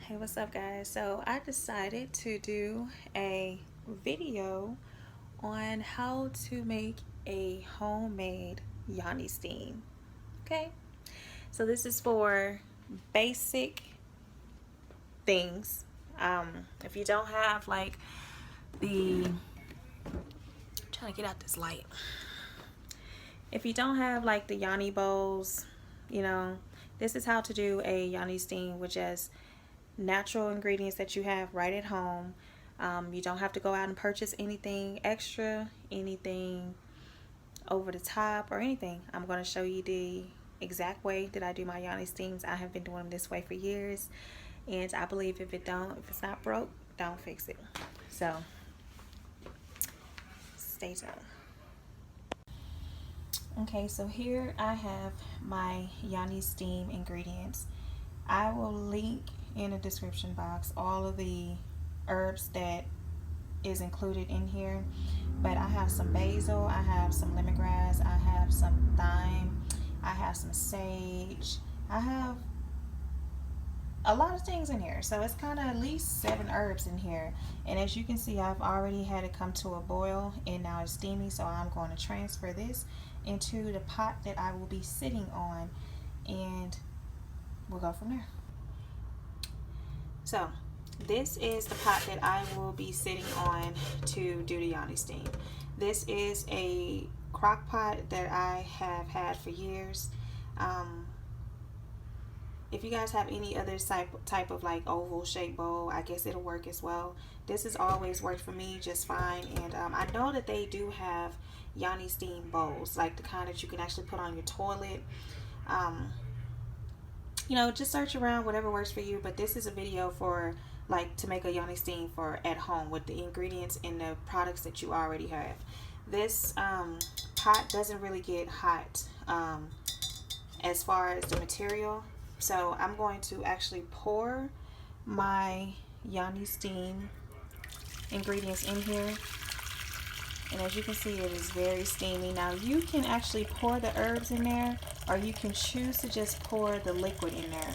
Hey, what's up, guys? So I decided to do a video on how to make a homemade Yoni steam. Okay, so this is for basic things. If you don't have like the trying to get out this light, if you don't have like the Yoni bowls, this is how to do a Yoni steam with just natural ingredients that you have right at home. You don't have to go out and purchase anything extra, anything over the top, or anything. I'm going to show you the exact way that I do my Yoni steams. I have been doing them this way for years, and I believe if it's not broke, don't fix it. So stay tuned. Okay, so here I have my Yoni steam ingredients. I will link in the description box all of the herbs that is included in here, but I have some basil, I have some lemongrass, I have some thyme, I have some sage, I have a lot of things in here. So it's kind of at least 7 herbs in here, and as you can see, I've already had it come to a boil and now it's steamy. So I'm going to transfer this into the pot that I will be sitting on, and we'll go from there. So this is the pot that I will be sitting on to do the Yoni steam. This is a crock pot that I have had for years. If you guys have any other type of like oval shaped bowl, I guess it'll work as well. This has always worked for me just fine. And I know that they do have Yoni steam bowls, like the kind that you can actually put on your toilet. Just search around, whatever works for you. But this is a video for like to make a Yoni steam for at home with the ingredients and the products that you already have. This pot doesn't really get hot as far as the material. So I'm going to actually pour my Yoni steam ingredients in here. And as you can see, it is very steamy. Now you can actually pour the herbs in there, or you can choose to just pour the liquid in there.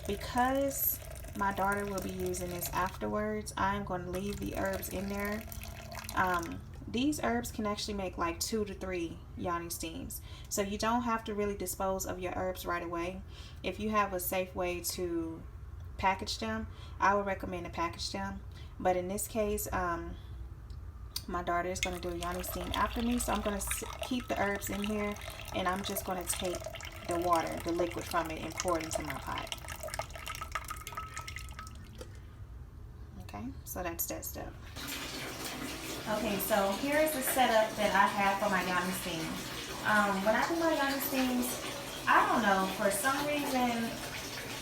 Because my daughter will be using this afterwards, I'm going to leave the herbs in there. These herbs can actually make like 2 to 3 Yoni steams. So you don't have to really dispose of your herbs right away. If you have a safe way to package them, I would recommend to package them. But in this case, my daughter is going to do a Yoni steam after me, so I'm going to keep the herbs in here, and I'm just going to take the water, the liquid from it, and pour it into my pot. Okay, so that's that step. Okay, so here is the setup that I have for my Yoni steam. When I do my Yoni steams, I don't know, for some reason,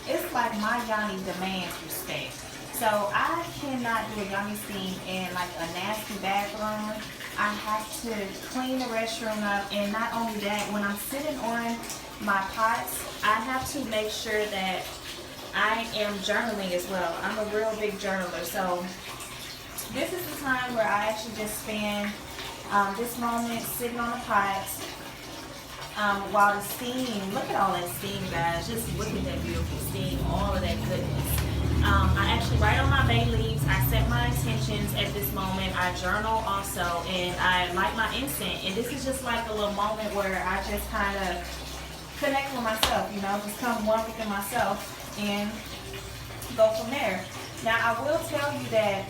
it's like my Yoni demands respect. So I cannot do a Yoni steam in like a nasty bathroom. I have to clean the restroom up, and not only that, when I'm sitting on my pots, I have to make sure that I am journaling as well. I'm a real big journaler, so this is the time where I actually just spend this moment sitting on the pots while the steam, look at all that steam, guys. Just look at that beautiful steam, all of that goodness. I actually write on my bay leaves. I set my intentions at this moment. I journal also, and I light my incense. And this is just like a little moment where I just kind of connect with myself, just come one within myself and go from there. Now, I will tell you that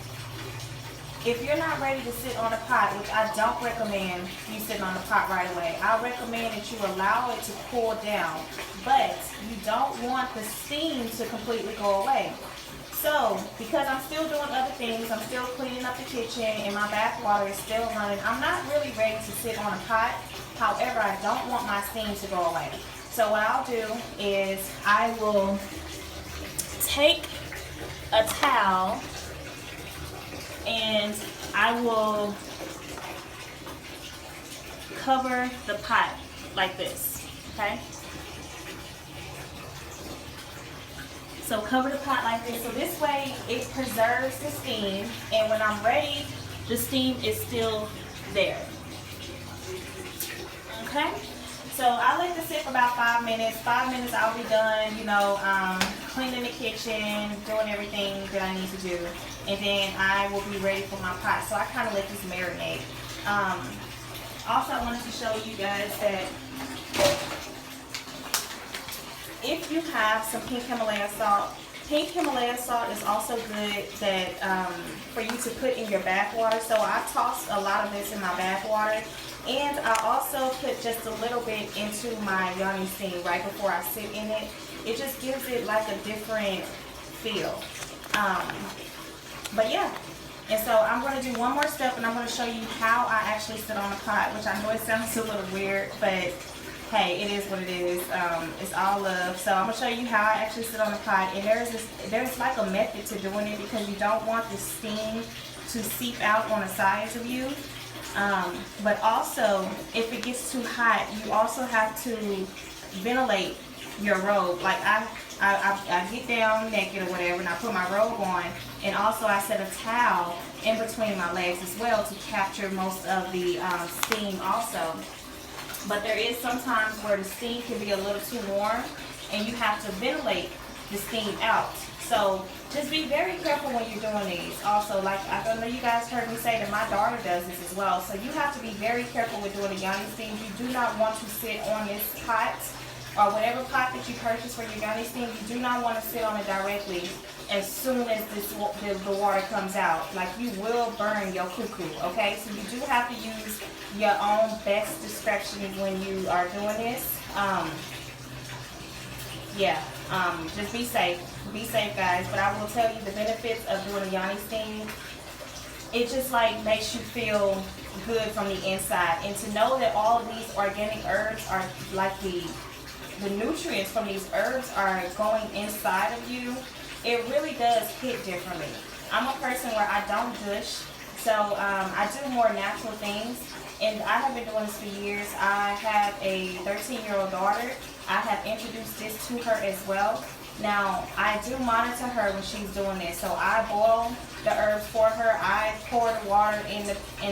if you're not ready to sit on a pot, which I don't recommend you sitting on the pot right away, I recommend that you allow it to cool down, but you don't want the steam to completely go away. So, because I'm still doing other things, I'm still cleaning up the kitchen, and my bath water is still running, I'm not really ready to sit on a pot. However, I don't want my steam to go away. So what I'll do is I will take a towel and I will cover the pot like this, okay? So cover the pot like this, so this way it preserves the steam, and when I'm ready, the steam is still there. Okay? So I let this sit for about 5 minutes. 5 minutes I'll be done, cleaning the kitchen, doing everything that I need to do, and then I will be ready for my pot. So I kind of let this marinate. Also, I wanted to show you guys that if you have some pink Himalaya salt is also good that for you to put in your bath water. So I toss a lot of this in my bath water, and I also put just a little bit into my Yoni steam right before I sit in it. It just gives it like a different feel. But yeah. And so I'm going to do one more step, and I'm going to show you how I actually sit on the pot, which I know it sounds a little weird, but hey, it is what it is. It's all love. So I'm going to show you how I actually sit on the pot. And there's like a method to doing it, because you don't want the steam to seep out on the sides of you. But also, if it gets too hot, you also have to ventilate your robe. Like I get down naked or whatever, and I put my robe on, and also I set a towel in between my legs as well to capture most of the steam also. But there is sometimes where the steam can be a little too warm, and you have to ventilate the steam out. So just be very careful when you're doing these. Also, like I know you guys heard me say that my daughter does this as well. So you have to be very careful with doing the Yoni steam. You do not want to sit on this pot or whatever pot that you purchase for your Yoni steam. You do not want to sit on it directly as soon as the water comes out. Like, you will burn your cuckoo, okay? So you do have to use your own best discretion when you are doing this. Just be safe. Be safe, guys. But I will tell you the benefits of doing a Yoni steam. It just like makes you feel good from the inside. And to know that all of these organic herbs are like the nutrients from these herbs are going inside of you, it really does hit differently. I'm a person where I don't gush, so I do more natural things, and I have been doing this for years. I have a 13-year-old daughter. I have introduced this to her as well. Now, I do monitor her when she's doing this, so I boil the herbs for her. I pour the water in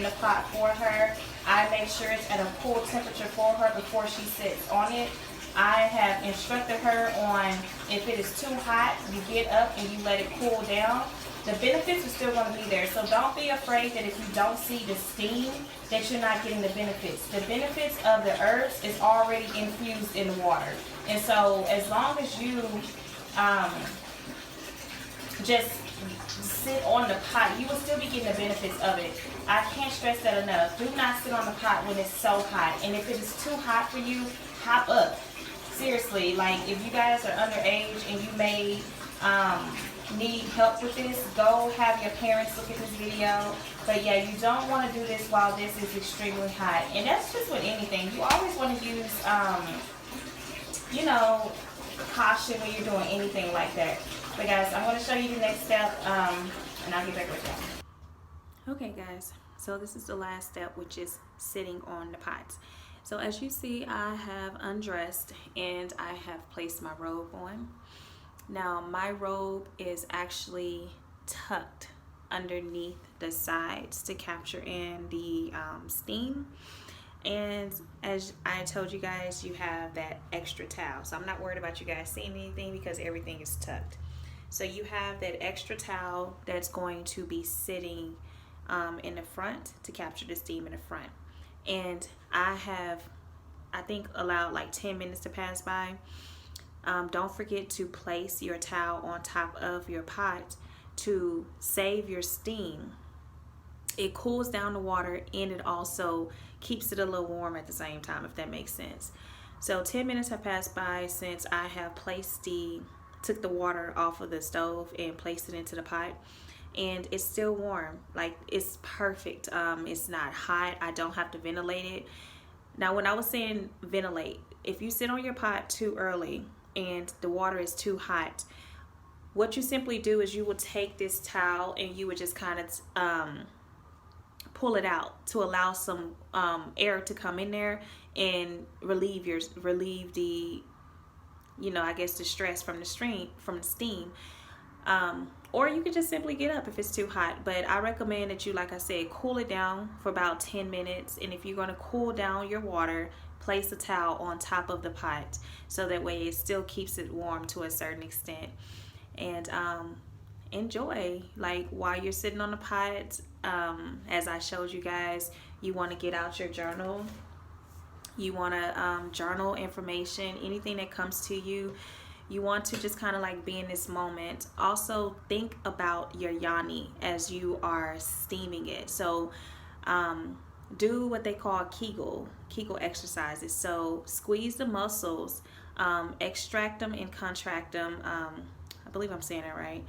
the pot for her. I make sure it's at a cool temperature for her before she sits on it. I have instructed her on, if it is too hot, you get up and you let it cool down. The benefits are still going to be there. So don't be afraid that if you don't see the steam, that you're not getting the benefits. The benefits of the herbs is already infused in the water. And so as long as you just sit on the pot, you will still be getting the benefits of it. I can't stress that enough. Do not sit on the pot when it's so hot. And if it is too hot for you, hop up. Seriously, like if you guys are underage and you may need help with this, go have your parents look at this video. But yeah, you don't want to do this while this is extremely hot. And that's just with anything. You always want to use, caution when you're doing anything like that. But guys, I'm going to show you the next step, and I'll get back with y'all. Okay guys, so this is the last step, which is sitting on the pots. So as you see, I have undressed and I have placed my robe on. Now my robe is actually tucked underneath the sides to capture in the steam. And as I told you guys, you have that extra towel. So I'm not worried about you guys seeing anything because everything is tucked. So you have that extra towel that's going to be sitting in the front to capture the steam in the front. And I have, I think, allowed like 10 minutes to pass by. Don't forget to place your towel on top of your pot to save your steam. It cools down the water and it also keeps it a little warm at the same time, if that makes sense. So 10 minutes have passed by since I have took the water off of the stove and placed it into the pot. And it's still warm. Like, it's perfect. It's not hot. I don't have to ventilate it. Now, when I was saying ventilate, if you sit on your pot too early and the water is too hot, what you simply do is you will take this towel and you would just kind of pull it out to allow some air to come in there and relieve the, I guess, the stress from the steam. Or you can just simply get up if it's too hot. But I recommend that you, like I said, cool it down for about 10 minutes. And if you're going to cool down your water, place a towel on top of the pot so that way it still keeps it warm to a certain extent. And enjoy, like, while you're sitting on the pot. As I showed you guys, you want to get out your journal. You want to journal information, anything that comes to you. You want to just kind of like be in this moment. Also, think about your yoni as you are steaming it. So do what they call Kegel exercises. So squeeze the muscles, extract them and contract them. I believe I'm saying that right.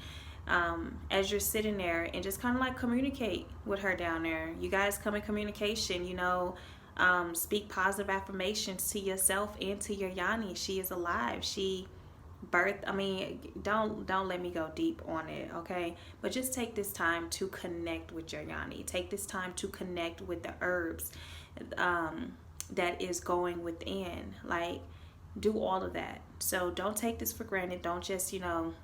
As you're sitting there, and just kind of like communicate with her down there. You guys come in communication, you know. Speak positive affirmations to yourself and to your yoni. She is alive. She birth, I mean, don't let me go deep on it, okay? But just take this time to connect with your yoni. Take this time to connect with the herbs that is going within. Like, do all of that. So don't take this for granted. Don't just, you know,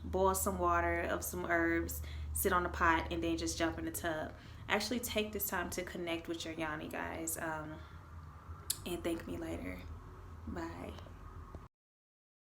boil some water of some herbs, sit on the pot, and then just jump in the tub. Actually take this time to connect with your yoni, guys. And thank me later. Bye.